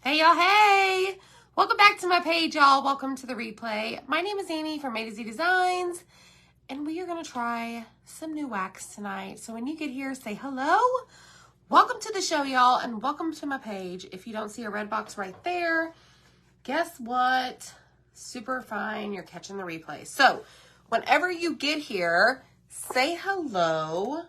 Hey y'all, hey! Welcome back to my page, y'all. Welcome to the replay. My name is Amy from A to Z Designs, and we are going to try some new wax tonight. So when you get here, say hello. Welcome to the show, y'all, and welcome to my page. If you don't see a red box right there, guess what? Super fine, you're catching the replay. So whenever you get here, say hello,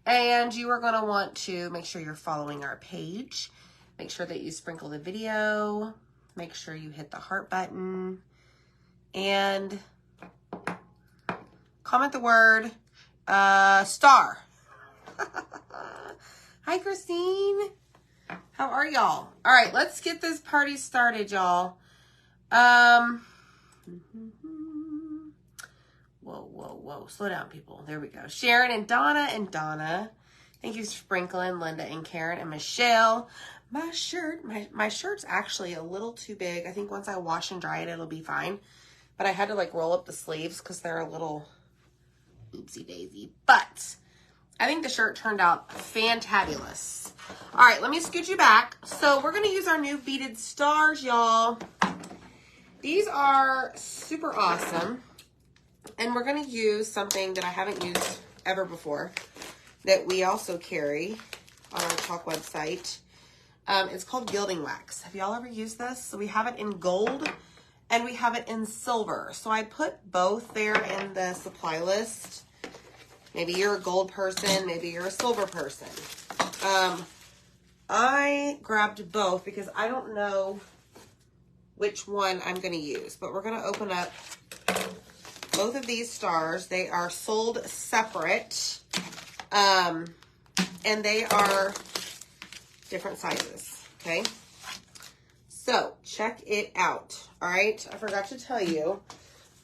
and you are going to want to make sure you're following our page. Make sure that you sprinkle the video, make sure you hit the heart button, and comment the word star. Hi, Christine. How are y'all? All right, let's get this party started, y'all. Whoa. Slow down, people. There we go. Sharon and Donna. Thank you for sprinkling. Linda and Karen and Michelle. My shirt's actually a little too big. I think once I wash and dry it, it'll be fine. But I had to like roll up the sleeves because they're a little oopsie daisy. But I think the shirt turned out fantabulous. All right, let me scoot you back. So we're going to use our new Beaded Stars, y'all. These are super awesome. And we're going to use something that I haven't used ever before that we also carry on our Talk website. It's called gilding wax. Have y'all ever used this? So we have it in gold and we have it in silver. So I put both there in the supply list. Maybe you're a gold person, maybe you're a silver person. I grabbed both because I don't know which one I'm going to use, but we're going to open up both of these stars. They are sold separate, and they are different sizes, okay? So, check it out, all right? I forgot to tell you.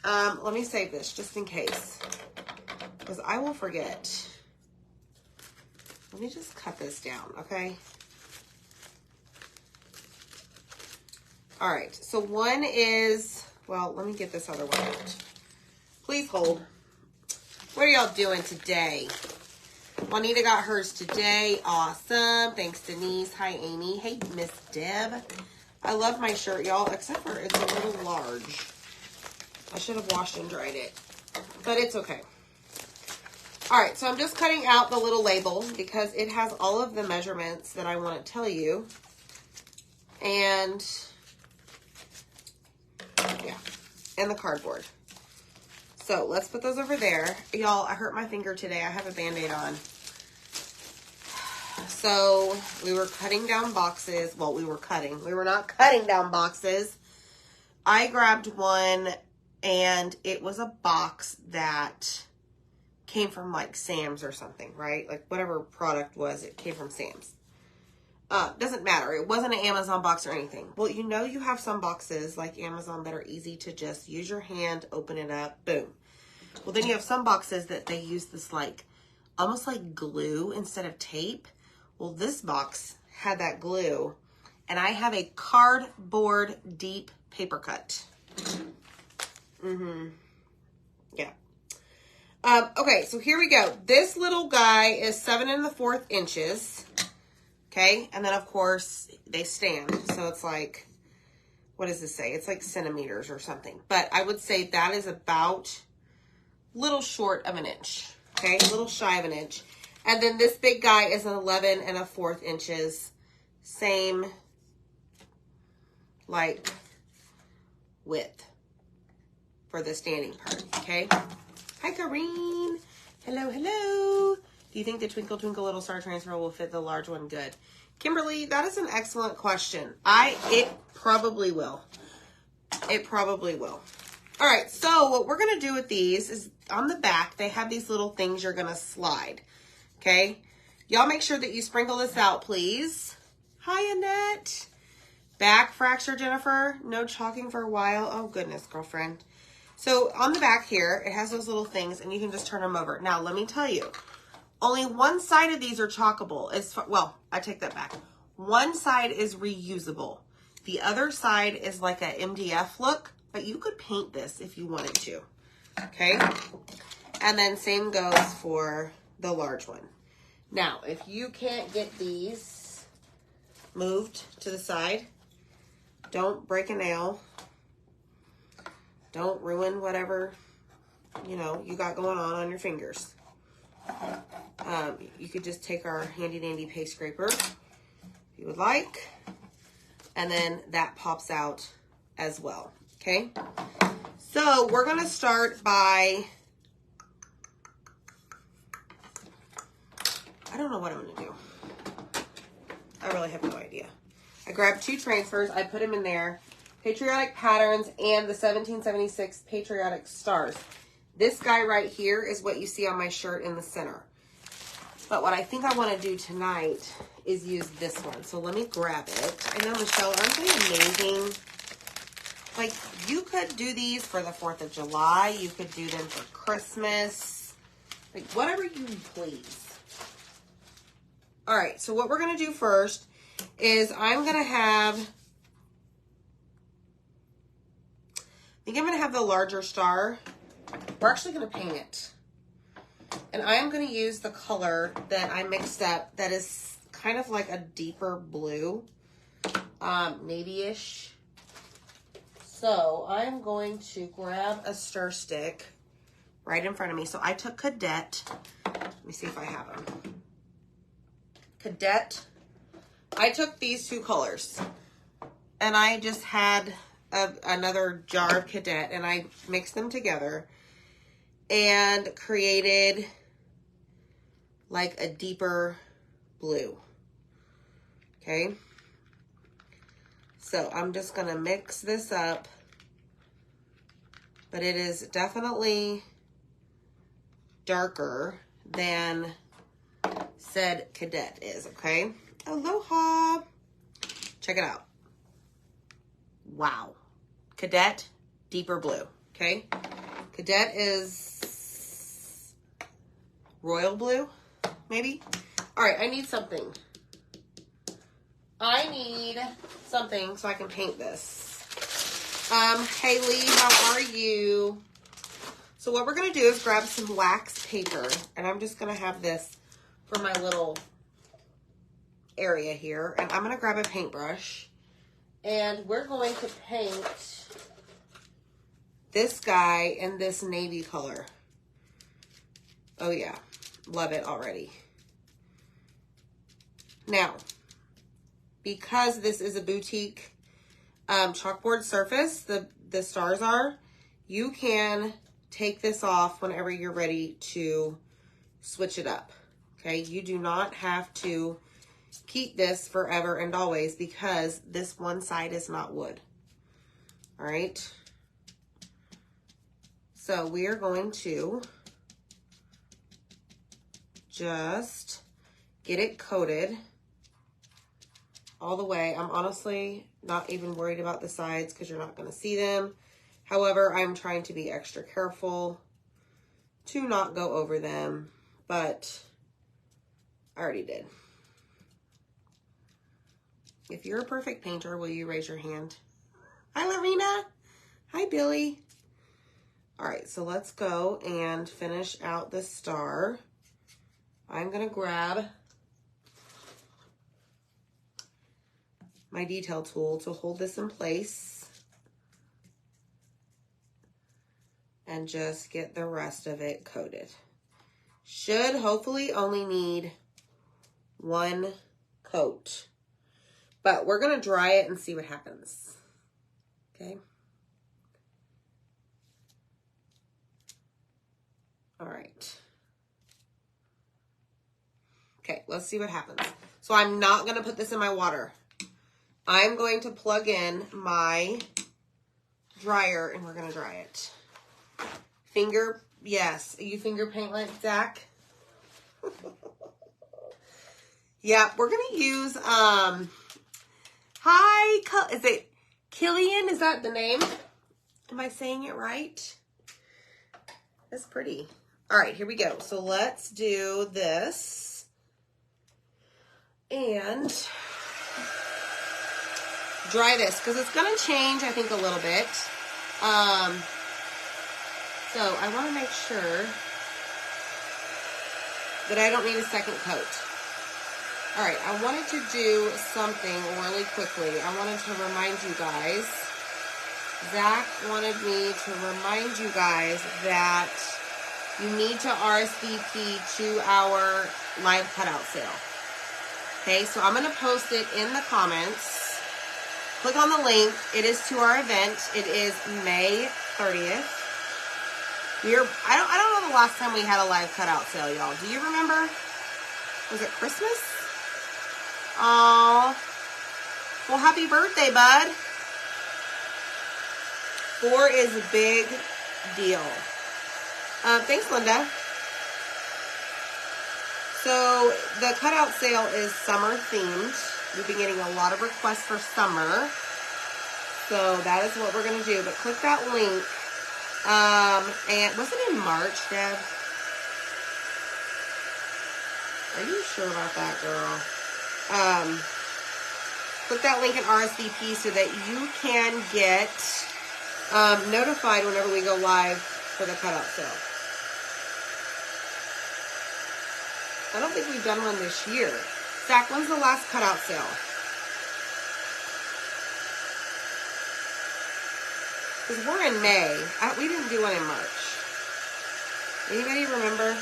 Let me save this just in case, because I will forget. Let me just cut this down, okay? All right, so one is, well, let me get this other one out. Please hold. What are y'all doing today? Juanita got hers today. Awesome. Thanks, Denise. Hi, Amy. Hey, Miss Deb. I love my shirt, y'all, except for it's a little large. I should have washed and dried it, but it's okay. All right, so I'm just cutting out the little label because it has all of the measurements that I want to tell you. And, yeah, and the cardboard. So let's put those over there. Y'all, I hurt my finger today. I have a Band-Aid on. So we were cutting down boxes. Well, we were not cutting down boxes. I grabbed one and it was a box that came from like Sam's or something, right? Like whatever product was, it came from Sam's. Doesn't matter. It wasn't an Amazon box or anything. Well, you know you have some boxes like Amazon that are easy to just use your hand, open it up, boom. Well, then you have some boxes that they use this like, almost like glue instead of tape. Well, this box had that glue, and I have a cardboard deep paper cut. Yeah. Okay, so here we go. This little guy is 7 1/4 inches. Okay, and then of course they stand, so it's like, what does this say? It's like centimeters or something, but I would say that is about little short of an inch, okay, a little shy of an inch. And then this big guy is an 11 1/4 inches, same like width for the standing part, okay? Hi, Kareen. Hello, hello. Do you think the Twinkle Twinkle Little Star transfer will fit the large one good? Kimberly, that is an excellent question. It probably will. It probably will. All right, so what we're going to do with these is on the back, they have these little things you're going to slide, okay? Y'all make sure that you sprinkle this out, please. Hi, Annette. Back fracture, Jennifer. No chalking for a while. Oh, goodness, girlfriend. So on the back here, it has those little things, and you can just turn them over. Now, let me tell you. Only one side of these are chalkable. Well, I take that back. One side is reusable. The other side is like a MDF look, but you could paint this if you wanted to, okay? And then same goes for the large one. Now, if you can't get these moved to the side, Don't break a nail. Don't ruin whatever, you got going on your fingers. You could just take our handy dandy paste scraper if you would like. And then that pops out as well, okay? So we're gonna start by, I don't know what I'm gonna do. I really have no idea. I grabbed 2 transfers, I put them in there. Patriotic Patterns and the 1776 Patriotic Stars. This guy right here is what you see on my shirt in the center. But what I think I want to do tonight is use this one. So let me grab it. I know, Michelle, aren't they amazing? Like, you could do these for the 4th of July. You could do them for Christmas. Like, whatever you please. All right, so what we're going to do first is I'm going to have, I think I'm going to have the larger star. We're actually going to paint it. And I am going to use the color that I mixed up that is kind of like a deeper blue, navy-ish. So I'm going to grab a stir stick right in front of me. So I took Cadet. Let me see if I have them. Cadet. I took these 2 colors. And I just had another jar of Cadet. And I mixed them together. And created like a deeper blue. Okay. So I'm just going to mix this up. But it is definitely darker than said Cadet is. Okay. Aloha. Check it out. Wow. Cadet, deeper blue. Okay. Cadet is royal blue, maybe? All right, I need something. I need something so I can paint this. Haley, how are you? So what we're going to do is grab some wax paper, and I'm just going to have this for my little area here. And I'm going to grab a paintbrush, and we're going to paint this guy in this navy color. Oh yeah, love it already. Now, because this is a boutique chalkboard surface, the stars are, you can take this off whenever you're ready to switch it up. Okay, you do not have to keep this forever and always because this one side is not wood. All right. So we are going to just get it coated all the way. I'm honestly not even worried about the sides because you're not going to see them. However, I'm trying to be extra careful to not go over them, but I already did. If you're a perfect painter, will you raise your hand? Hi, Lorena. Hi, Billy. All right, so let's go and finish out this star. I'm going to grab my detail tool to hold this in place and just get the rest of it coated. Should hopefully only need 1 coat, but we're going to dry it and see what happens. Okay. All right. Okay, let's see what happens. So I'm not going to put this in my water. I'm going to plug in my dryer and we're going to dry it. Yes. You finger paint like Zach? Yeah, we're going to use, is it Killian? Is that the name? Am I saying it right? That's pretty. All right, here we go. So let's do this. And dry this because it's going to change, I think, a little bit. So I want to make sure that I don't need a second coat. All right, I wanted to do something really quickly. I wanted to remind you guys, Zach wanted me to remind you guys that you need to RSVP to our live cutout sale. Okay, so I'm going to post it in the comments. Click on the link. It is to our event. It is May 30th. I don't know the last time we had a live cutout sale, y'all. Do you remember? Was it Christmas? Aw. Well, happy birthday, bud. 4 is a big deal. Thanks, Linda. So the cutout sale is summer themed. We've been getting a lot of requests for summer. So that is what we're going to do. But click that link. And was it in March, Deb? Are you sure about that, girl? Click that link in RSVP so that you can get notified whenever we go live for the cutout sale. I don't think we've done one this year. Zach, when's the last cutout sale? Because we're in May. We didn't do one in March. Anybody remember?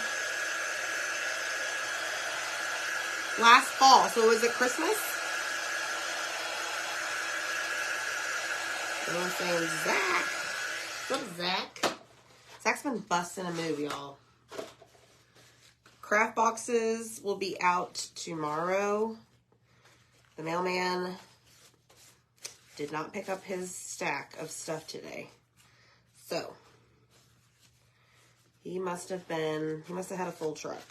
Last fall. So was it Christmas? Everyone's saying, Zach. What's up, Zach? Zach's been busting a move, y'all. Craft boxes will be out tomorrow. The mailman did not pick up his stack of stuff today. So, he must have had a full truck.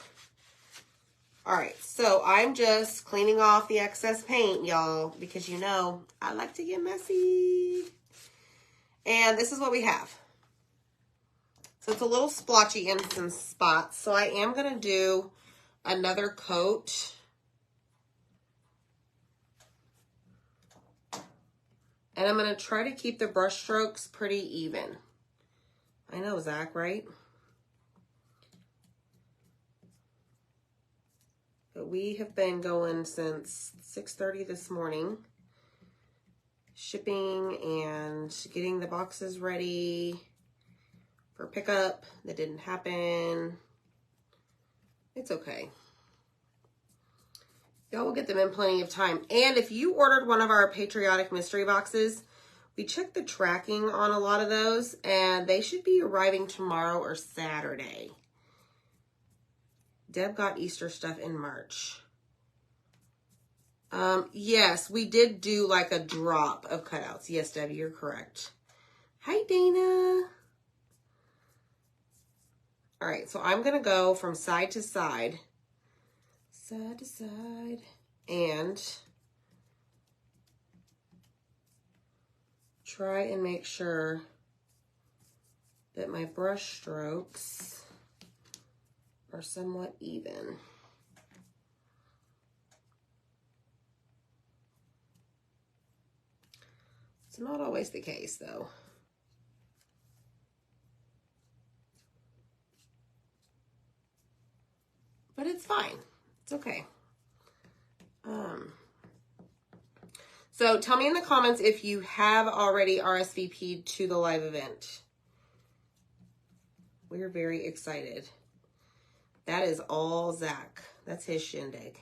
All right, so I'm just cleaning off the excess paint, y'all, because you know I like to get messy. And this is what we have. So it's a little splotchy in some spots. So I am going to do another coat. And I'm going to try to keep the brush strokes pretty even. I know, Zach, right? But we have been going since 6:30 this morning. Shipping and getting the boxes ready for pickup. That didn't happen. It's okay. Y'all will get them in plenty of time. And if you ordered one of our Patriotic Mystery Boxes, we checked the tracking on a lot of those, and they should be arriving tomorrow or Saturday. Deb got Easter stuff in March. Yes, we did do like a drop of cutouts. Yes, Debbie, you're correct. Hi, Dana. All right, so I'm going to go from side to side, and try and make sure that my brush strokes are somewhat even. It's not always the case, though. But it's fine. It's okay. So tell me in the comments if you have already RSVP'd to the live event. We're very excited. That is all Zach. That's his shindig.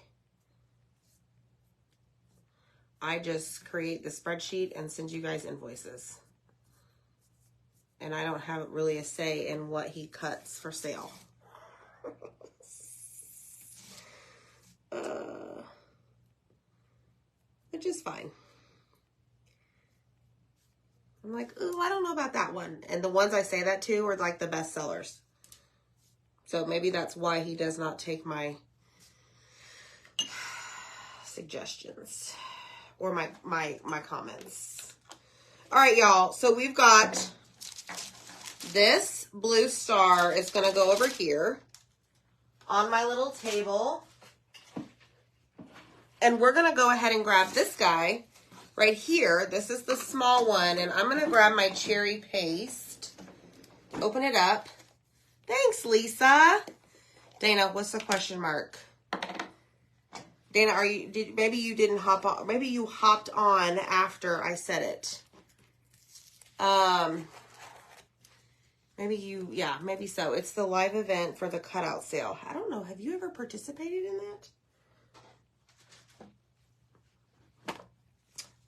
I just create the spreadsheet and send you guys invoices. And I don't have really a say in what he cuts for sale. Which is fine. I'm like, ooh, I don't know about that one. And the ones I say that to are like the best sellers. So maybe that's why he does not take my suggestions or my comments. All right, y'all. So we've got this blue star is going to go over here on my little table. And we're going to go ahead and grab this guy right here. This is the small one. And I'm going to grab my cherry paste. Open it up. Thanks, Lisa. Dana, what's the question mark? Dana, maybe you didn't hop on, maybe you hopped on after I said it. Maybe so. It's the live event for the cutout sale. I don't know. Have you ever participated in that?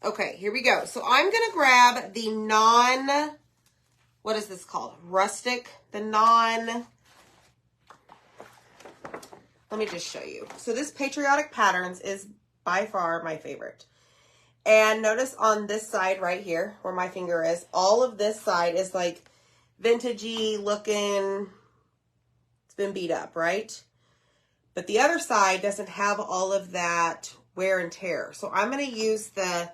Okay, here we go. So I'm going to grab the what is this called? Rustic, let me just show you. So this Patriotic Patterns is by far my favorite. And notice on this side right here, where my finger is, all of this side is like vintagey looking. It's been beat up, right? But the other side doesn't have all of that wear and tear. So I'm going to use the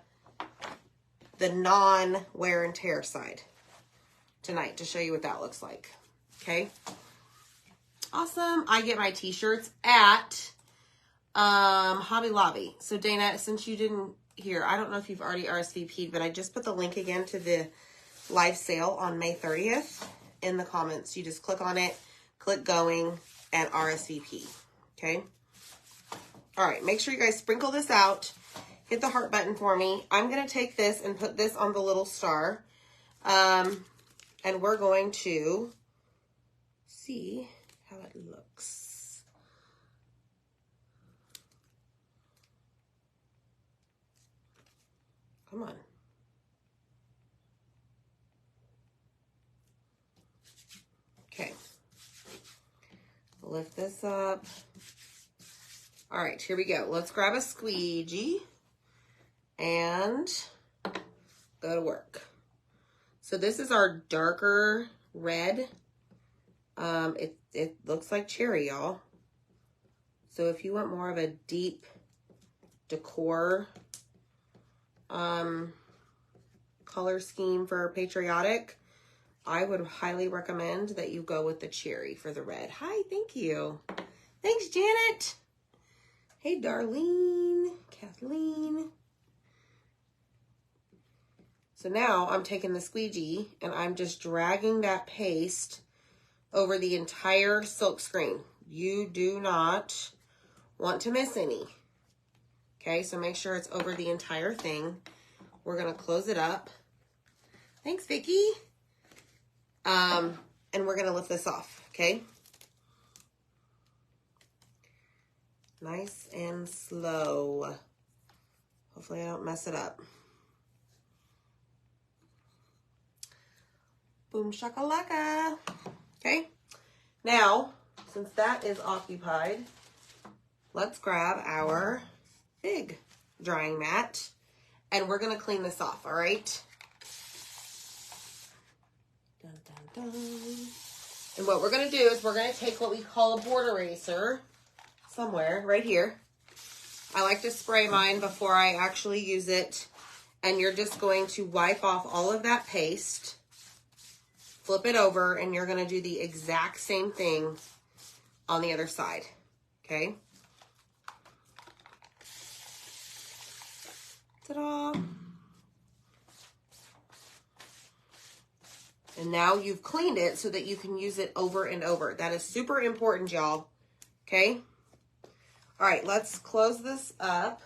non-wear and tear side tonight to show you what that looks like. Okay. Awesome. I get my t-shirts at Hobby Lobby. So Dana, since you didn't hear, I don't know if you've already RSVP'd, but I just put the link again to the live sale on May 30th in the comments. You just click on it, click going, and RSVP. Okay. All right. Make sure you guys sprinkle this out. Hit the heart button for me. I'm going to take this and put this on the little star. And we're going to see how it looks. Come on. Okay. Lift this up. All right, here we go. Let's grab a squeegee and go to work. So this is our darker red. It looks like cherry, y'all. So if you want more of a deep decor color scheme for patriotic, I would highly recommend that you go with the cherry for the red. Hi, thank you. Thanks, Janet. Hey, Darlene, Kathleen. So now I'm taking the squeegee and I'm just dragging that paste over the entire silk screen. You do not want to miss any. Okay, so make sure it's over the entire thing. We're gonna close it up. Thanks, Vicki. And we're gonna lift this off, okay? Nice and slow. Hopefully I don't mess it up. Boom shakalaka. Okay, now, since that is occupied, let's grab our big drying mat and we're gonna clean this off, all right? Dun, dun, dun. And what we're gonna do is we're gonna take what we call a board eraser somewhere right here. I like to spray mine before I actually use it. And you're just going to wipe off all of that paste, flip it over, and you're gonna do the exact same thing on the other side, okay? Ta-da! And now you've cleaned it so that you can use it over and over. That is super important, y'all, okay? All right, let's close this up.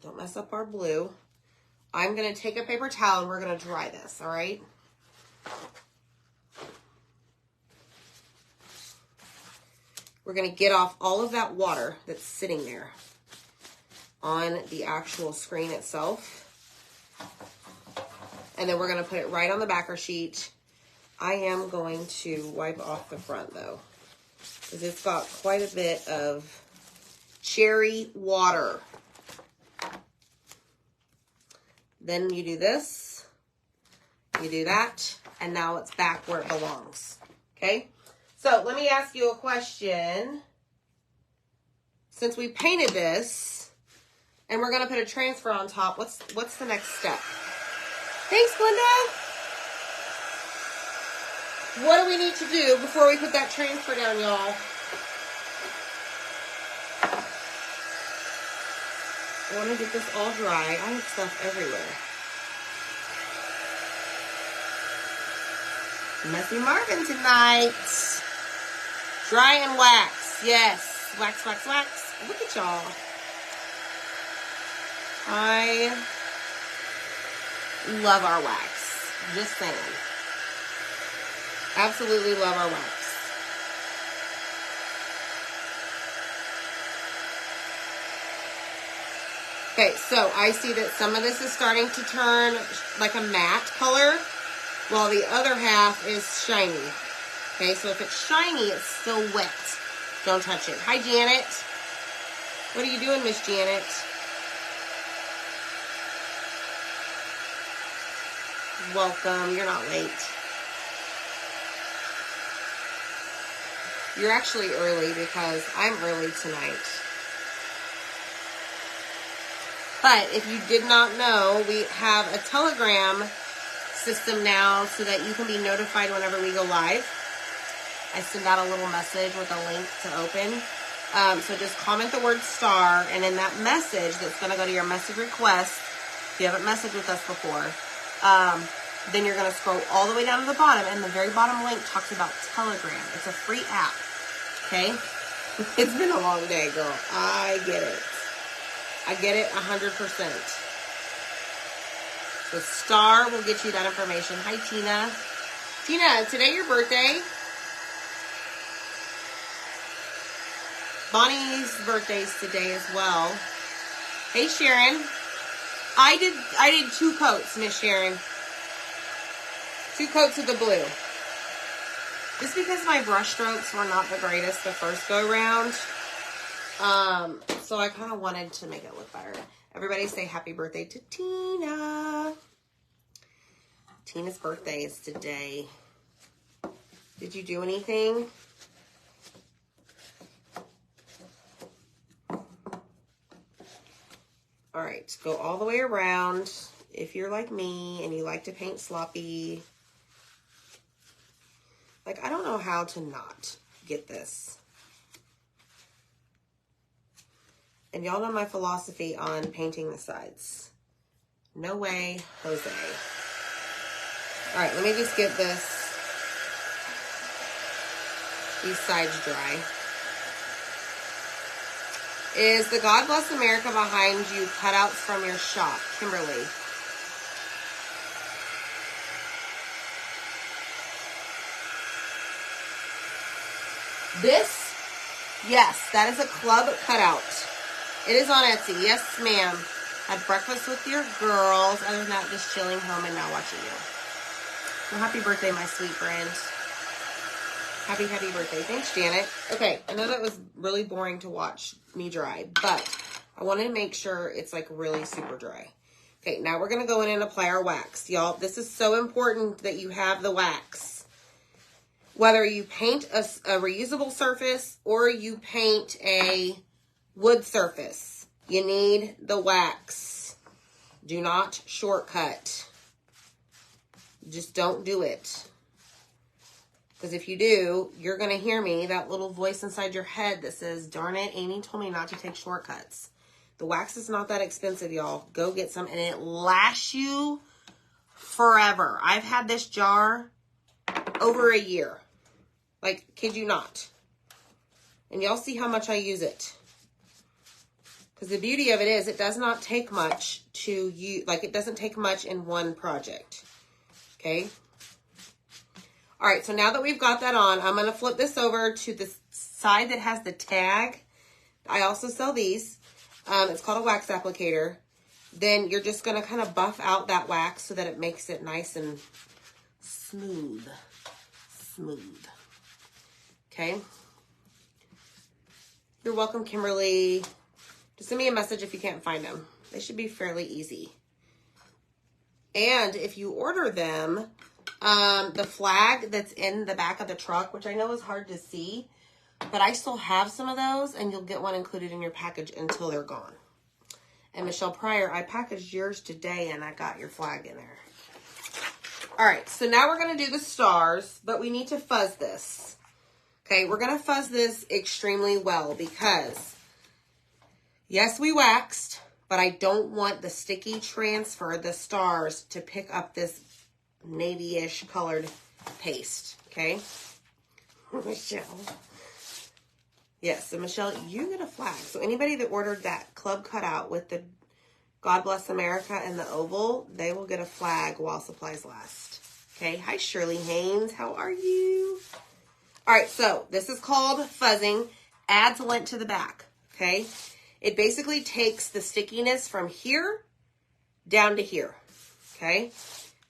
Don't mess up our blue. I'm gonna take a paper towel and we're gonna dry this, all right? We're gonna get off all of that water that's sitting there on the actual screen itself. And then we're gonna put it right on the backer sheet. I am going to wipe off the front though, because it's got quite a bit of cherry water. Then you do this, you do that, and now it's back where it belongs, okay? So let me ask you a question. Since we painted this, and we're gonna put a transfer on top, what's the next step? Thanks, Glenda. What do we need to do before we put that transfer down, y'all? I want to get this all dry. I have stuff everywhere. Messy Marvin tonight. Dry and wax. Yes. Wax, wax, wax. Look at y'all. I love our wax. Just saying. Absolutely love our wax. Okay, so I see that some of this is starting to turn like a matte color, while the other half is shiny. Okay, so if it's shiny, it's still wet. Don't touch it. Hi, Janet. What are you doing, Miss Janet? Welcome. You're not late. You're actually early because I'm early tonight. But if you did not know, we have a Telegram system now so that you can be notified whenever we go live. I send out a little message with a link to open. So just comment the word star, and in that message that's going to go to your message request, if you haven't messaged with us before, then you're going to scroll all the way down to the bottom, and the very bottom link talks about Telegram. It's a free app, okay? It's been a long day, girl. I get it. I get it 100%. The star will get you that information. Hi, Tina. Tina, today your birthday? Bonnie's birthday's today as well. Hey, Sharon. I did 2 coats, Miss Sharon. 2 coats of the blue. Just because my brush strokes were not the greatest the first go around. So I kind of wanted to make it look better. Everybody say happy birthday to Tina. Tina's birthday is today. Did you do anything? All right, go all the way around. If you're like me and you like to paint sloppy, like I don't know how to not get this. And y'all know my philosophy on painting the sides. No way, Jose. All right, let me just get these sides dry. Is the God Bless America behind you cutouts from your shop, Kimberly? This? Yes, that is a club cutout. It is on Etsy. Yes, ma'am. Had breakfast with your girls. Other than that, just chilling home and now watching you. Well, happy birthday, my sweet friend. Happy, happy birthday. Thanks, Janet. Okay, I know that was really boring to watch me dry, but I wanted to make sure it's like really super dry. Okay, now we're going to go in and apply our wax. Y'all, this is so important that you have the wax. Whether you paint a reusable surface or you paint a wood surface, you need the wax. Do not shortcut. Just don't do it. Because if you do, you're going to hear me, that little voice inside your head that says, darn it, Amy told me not to take shortcuts. The wax is not that expensive, y'all. Go get some, and it lasts you forever. I've had this jar over a year. Like, kid you not. And y'all see how much I use it. Because the beauty of it is, it does not take much to use, like it doesn't take much in one project. Okay? All right, so now that we've got that on, I'm going to flip this over to the side that has the tag. I also sell these. It's called a wax applicator. Then you're just going to kind of buff out that wax so that it makes it nice and smooth. Smooth. Okay? You're welcome, Kimberly. Just send me a message if you can't find them. They should be fairly easy. And if you order them, the flag that's in the back of the truck, which I know is hard to see, but I still have some of those, and you'll get one included in your package until they're gone. And Michelle Pryor, I packaged yours today, and I got your flag in there. All right, so now we're going to do the stars, but we need to fuzz this. Okay, we're going to fuzz this extremely well because, yes, we waxed, but I don't want the sticky transfer, the stars, to pick up this navy-ish colored paste, okay? Michelle. Yes, so Michelle, you get a flag. So anybody that ordered that club cutout with the God Bless America and the oval, they will get a flag while supplies last. Okay, hi Shirley Haynes, how are you? All right, so this is called fuzzing. Adds lint to the back, okay? It basically takes the stickiness from here down to here, okay?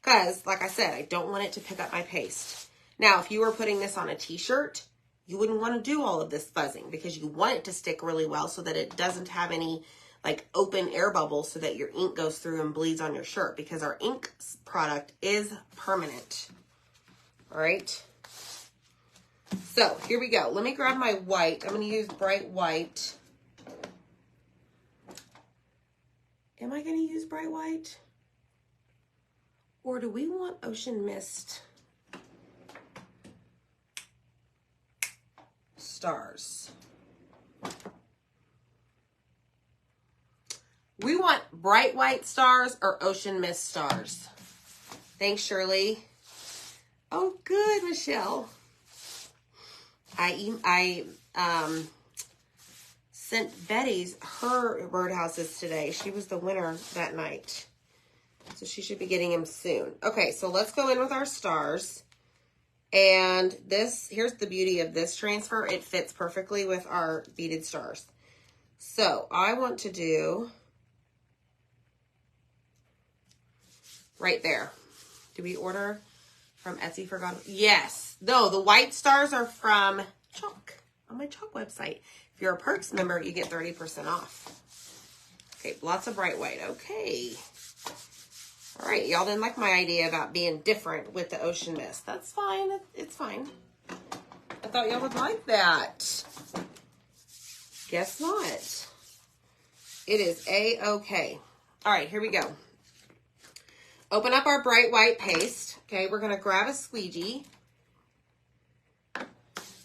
Because, like I said, I don't want it to pick up my paste. Now, if you were putting this on a t-shirt, you wouldn't want to do all of this fuzzing because you want it to stick really well so that it doesn't have any like open air bubbles so that your ink goes through and bleeds on your shirt, because our ink product is permanent. All right. So here we go. Let me grab my white. I'm going to use bright white. Am I going to use bright white? Or do we want Ocean Mist Stars? We want bright white stars or Ocean Mist Stars. Thanks, Shirley. Oh, good, Michelle. I sent Betty's her birdhouses today. She was the winner that night. So she should be getting them soon. Okay, so let's go in with our stars. And this, here's the beauty of this transfer. It fits perfectly with our beaded stars. So I want to do right there. Do we order from Etsy for God? Yes. No, the white stars are from Chalk, on my Chalk website. If you're a Perks member, you get 30% off. Okay, lots of bright white. Okay. All right, y'all didn't like my idea about being different with the Ocean Mist. That's fine. It's fine. I thought y'all would like that. Guess not. It is A-okay. All right, here we go. Open up our bright white paste. Okay, we're going to grab a squeegee.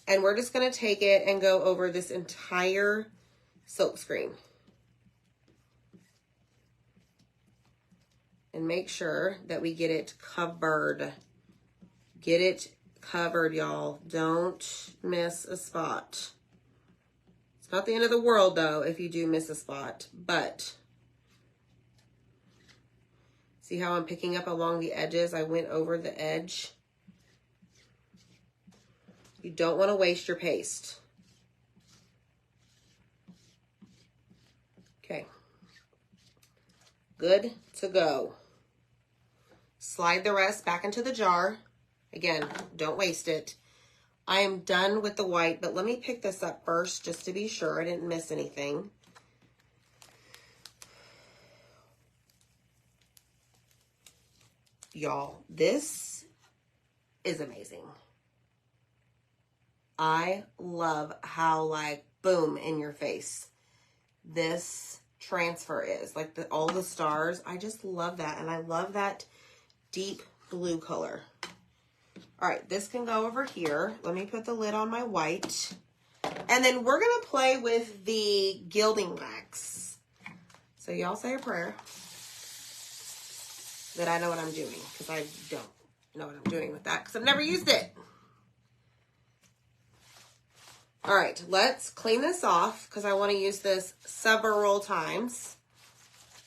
And we're just going to take it and go over this entire silk screen. And make sure that we get it covered. Get it covered, y'all. Don't miss a spot. It's not the end of the world, though, if you do miss a spot. But see how I'm picking up along the edges? I went over the edge. You don't want to waste your paste. Okay. Good to go. Slide the rest back into the jar. Again, don't waste it. I am done with the white, but let me pick this up first just to be sure I didn't miss anything. Y'all, this is amazing. I love how, like, boom, in your face this transfer is. Like, all the stars. I just love that. And I love that deep blue color. All right, this can go over here. Let me put the lid on my white. And then we're going to play with the gilding wax. So y'all say a prayer that I know what I'm doing, because I don't know what I'm doing with that because I've never used it. All right, let's clean this off because I want to use this several times.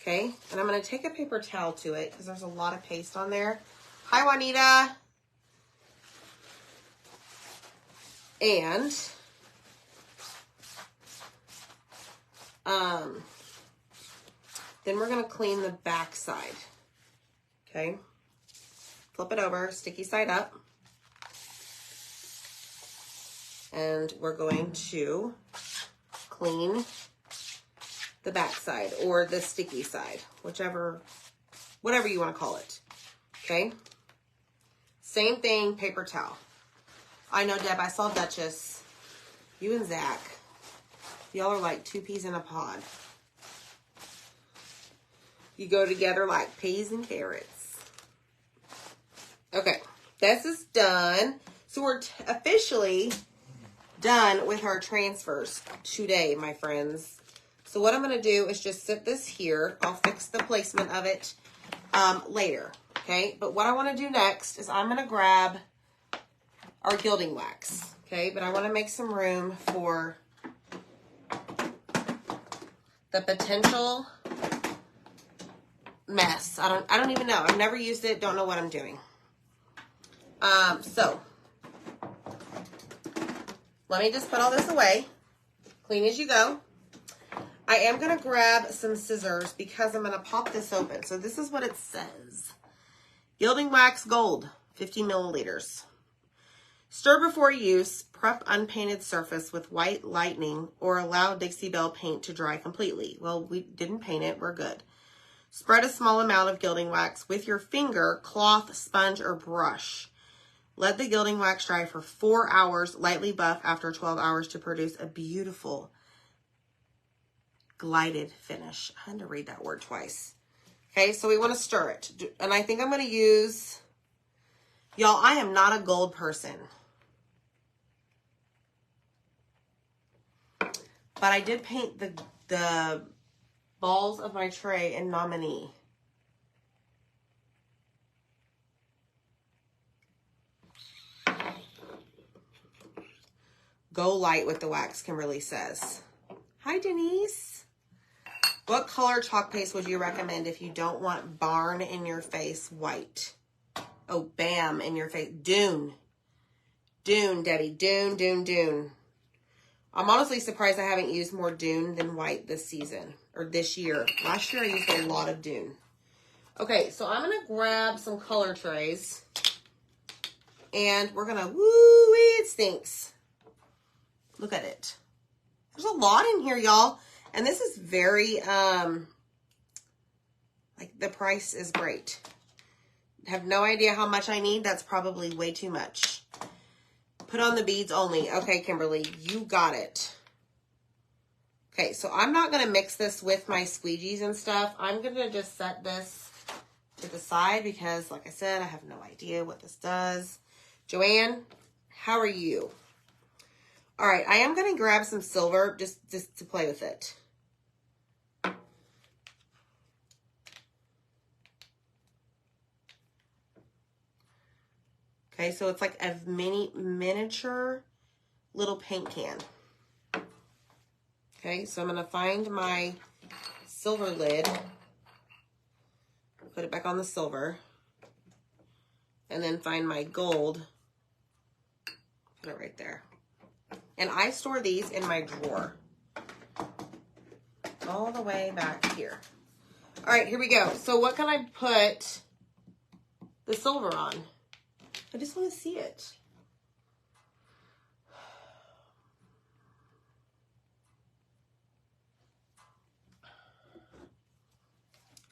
Okay, and I'm going to take a paper towel to it because there's a lot of paste on there. Hi, Juanita. And then we're going to clean the back side. Okay, flip it over, sticky side up. And we're going to clean the back side or the sticky side, whatever you want to call it. Okay. Same thing, paper towel. I know, Deb, I saw Duchess. You and Zach. Y'all are like two peas in a pod. You go together like peas and carrots. Okay. This is done. So we're officially done with our transfers today, my friends. So what I'm going to do is just sit this here. I'll fix the placement of it later, okay? But what I want to do next is I'm going to grab our gilding wax, okay? But I want to make some room for the potential mess. I don't even know. I've never used it. Don't know what I'm doing. So let me just put all this away. Clean as you go. I am going to grab some scissors because I'm going to pop this open. So this is what it says. Gilding wax gold, 50 milliliters. Stir before use. Prep unpainted surface with white lightning or allow Dixie Belle paint to dry completely. Well, we didn't paint it. We're good. Spread a small amount of gilding wax with your finger, cloth, sponge, or brush. Let the gilding wax dry for 4 hours, lightly buff after 12 hours to produce a beautiful glided finish. I had to read that word twice. Okay, so we want to stir it. And I think I'm going to use, y'all, I am not a gold person. But I did paint the balls of my tray in Nominee. Go light with the wax, Kimberly says. Hi, Denise. What color chalk paste would you recommend if you don't want barn in your face white? Oh, bam in your face. Dune. Dune, Debbie. Dune, Dune, Dune. I'm honestly surprised I haven't used more Dune than white this season. Or this year. Last year I used a lot of Dune. Okay, so I'm going to grab some color trays. And we're going to, woo, it stinks. Look at it. There's a lot in here, y'all. And this is very, like, the price is great. I have no idea how much I need. That's probably way too much. Put on the beads only. Okay, Kimberly, you got it. Okay, so I'm not going to mix this with my squeegees and stuff. I'm going to just set this to the side because, like I said, I have no idea what this does. Joanne, how are you? All right, I am going to grab some silver just to play with it. Okay, so it's like a miniature little paint can. Okay, so I'm going to find my silver lid. Put it back on the silver. And then find my gold. Put it right there. And I store these in my drawer. All the way back here. All right, here we go. So what can I put the silver on? I just want to see it.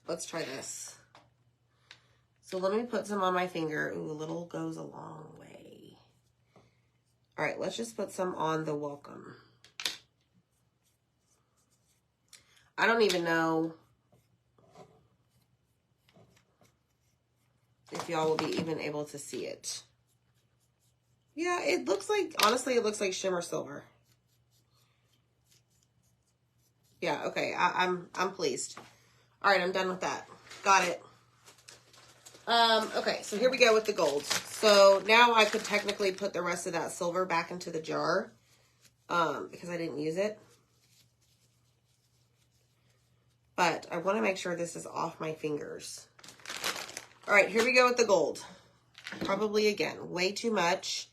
Let's try this. So let me put some on my finger. Ooh, a little goes a long way. All right, let's just put some on the welcome. I don't even know if y'all will be even able to see it. Yeah, it looks like, honestly, it looks like shimmer silver. Yeah, okay, I'm pleased. All right, I'm done with that. Got it. Okay, so here we go with the gold. So now I could technically put the rest of that silver back into the jar, because I didn't use it. But I want to make sure this is off my fingers. All right, here we go with the gold. Probably, again, way too much.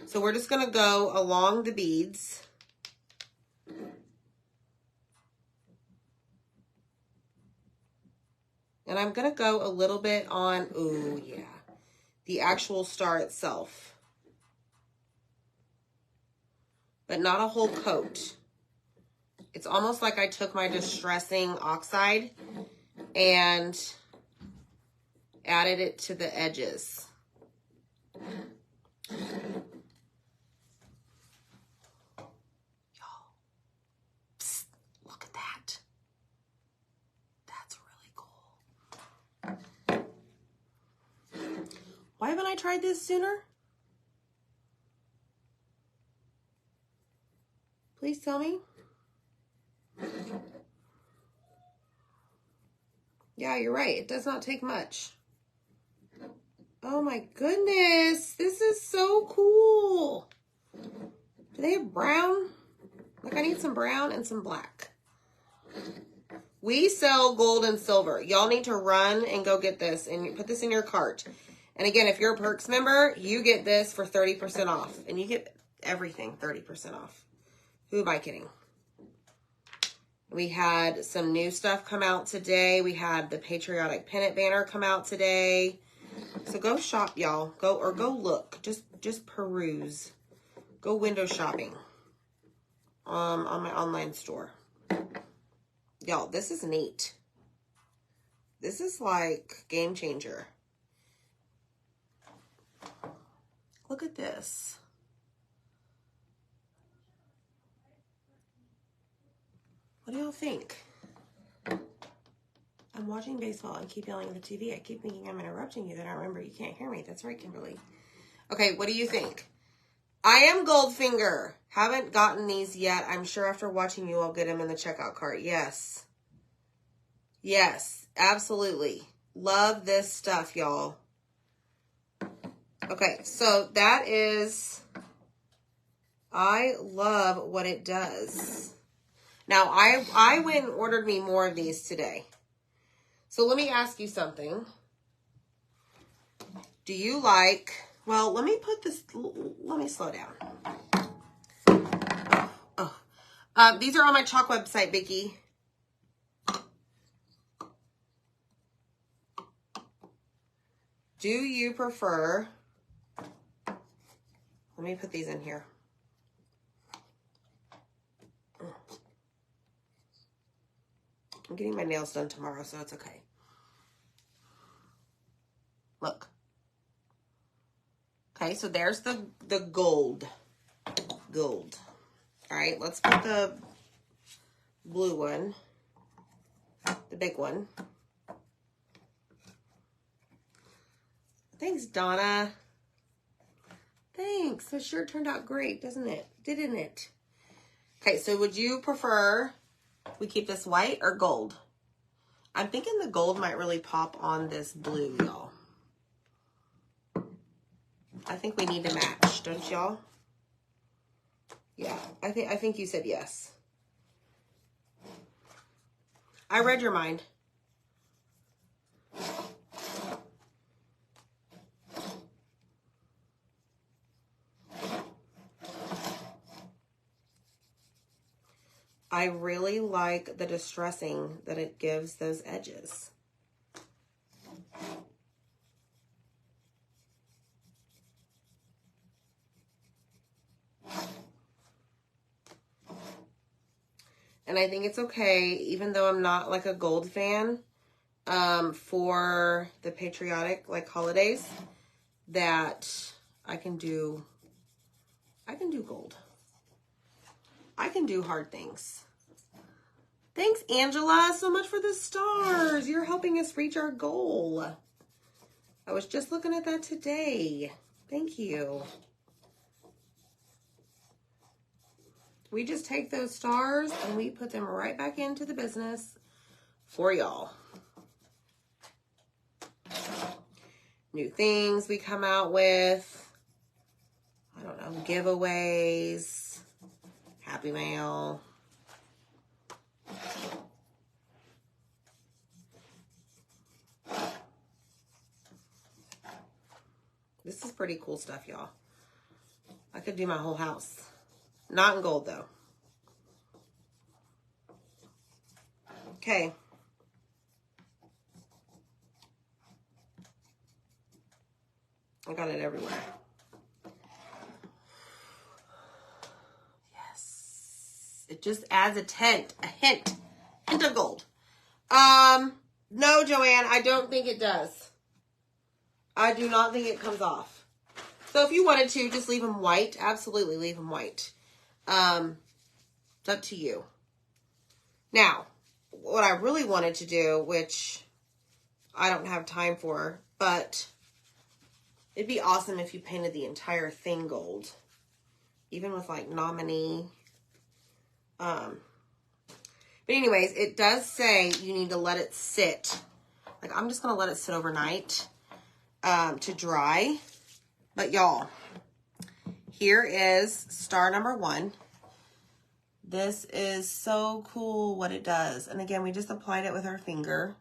So we're just going to go along the beads. And I'm going to go a little bit on, ooh, yeah, the actual star itself. But not a whole coat. It's almost like I took my distressing oxide and added it to the edges. Y'all, psst, look at that. That's really cool. Why haven't I tried this sooner? Please tell me. Yeah, you're right. It does not take much. Oh my goodness. This is so cool. Do they have brown? Like, I need some brown and some black. We sell gold and silver. Y'all need to run and go get this and put this in your cart. And again, if you're a Perks member, you get this for 30% off. And you get everything 30% off. Who am I kidding? We had some new stuff come out today. We had the Patriotic Pennant banner come out today. So go shop, y'all. Go look. Just peruse. Go window shopping. On my online store. Y'all, this is neat. This is like game changer. Look at this. What do y'all think? I'm watching baseball and keep yelling at the TV. I keep thinking I'm interrupting you. Then I remember you can't hear me. That's right, Kimberly. Okay, what do you think? I am Goldfinger. Haven't gotten these yet. I'm sure after watching you, I'll get them in the checkout cart. Yes. Yes, absolutely. Love this stuff, y'all. Okay, so that is... I love what it does. Now, I went and ordered me more of these today. So let me ask you something. Do you like... Well, let me put this... Let me slow down. These are on my chalk website, Vicky. Do you prefer... Let me put these in here. I'm getting my nails done tomorrow, so it's okay. Look. Okay, so there's the gold. Gold. All right, let's put the blue one. The big one. Thanks, Donna. Thanks. The shirt turned out great, doesn't it? Didn't it? Okay, so would you prefer we keep this white or gold? I'm thinking the gold might really pop on this blue, y'all. I think we need to match, don't y'all? Yeah, I think you said yes. I read your mind. I really like the distressing that it gives those edges. And I think it's okay, even though I'm not like a gold fan, for the patriotic like holidays, that I can do gold. I can do hard things. Thanks, Angela, so much for the stars. You're helping us reach our goal. I was just looking at that today. Thank you. We just take those stars and we put them right back into the business for y'all. New things we come out with. I don't know, giveaways, Happy Mail. This is pretty cool stuff, y'all. I could do my whole house. Not in gold, though. Okay. I got it everywhere. Yes. It just adds a hint of gold. No, Joanne, I don't think it does. I do not think it comes off. So if you wanted to, just leave them white. Absolutely leave them white. It's up to you. Now, what I really wanted to do, which I don't have time for, but it'd be awesome if you painted the entire thing gold. Even with like nominee. But anyways, it does say you need to let it sit. Like, I'm just going to let it sit overnight to dry. But y'all, here is star number 1. This is so cool what it does. And again, we just applied it with our finger.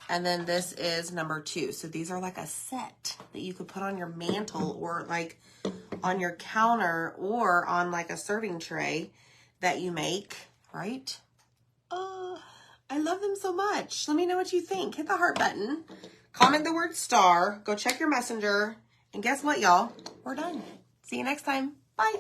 And then this is number 2. So these are like a set that you could put on your mantle or like on your counter or on like a serving tray that you make, right? Oh, I love them so much. Let me know what you think. Hit the heart button. Comment the word star. Go check your messenger. And guess what, y'all? We're done. See you next time. Bye.